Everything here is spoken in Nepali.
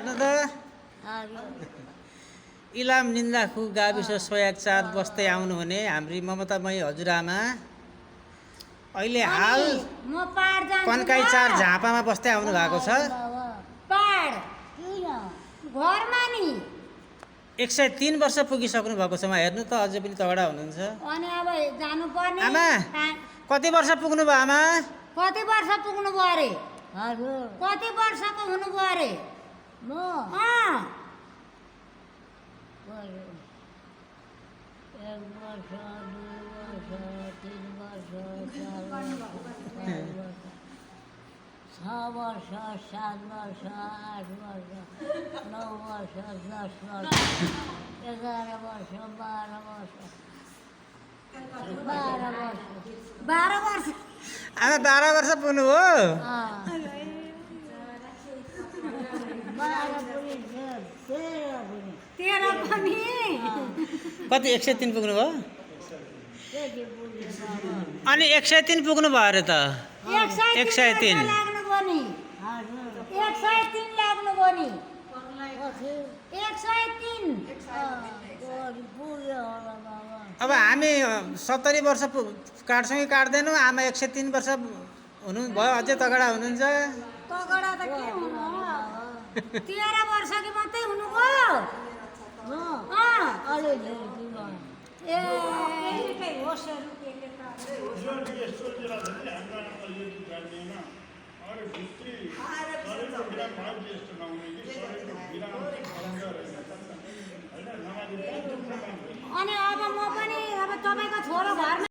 हेर्नु त इलाम निन्दाखु गाविस सोयाग 4 बस्दै आउनुहुने हाम्री ममतामयी हजुरआमा अहिले हाल म पाड जान्छु कन्काई 4 झापामा बस्दै आउनु भएको छ। पाड घरमा नि 103 वर्ष पुगिसक्नु भएको छ। हेर्नु त अझै पनि तगडा हुनुहुन्छ। अनि अब जानु पर्ने आमा कति वर्ष पुग्नु भयो आमा? कति वर्ष पुग्नु भयो अरे? हजुर कति वर्षको हुनु भयो अरे? म एक वर्ष 2 वर्ष 3 वर्ष 4 वर्ष 6 वर्ष 7 वर्ष 8 वर्ष 9 वर्ष 10 वर्ष 11 वर्ष 12 वर्ष 12 वर्ष आमा 12 वर्ष पुग्नु हो? 13 पनि कति 103 पुग्नु भयो? अनि 103 पुग्नु भयो अरे त? 103 लाग्नु भयो नि। 103 लाग्नु भयो नि। 103 अब हामी 70 वर्ष काट्छौँ कि काट्दैनौँ? आमा 103 वर्ष हुनुभयो, अझै तगडा हुनुहुन्छ। तगडा त के हुनु? 13 वर्ष कि मात्रै हुनुभयो। अनि अब म पनि अब तपाईँको छोरो घरमा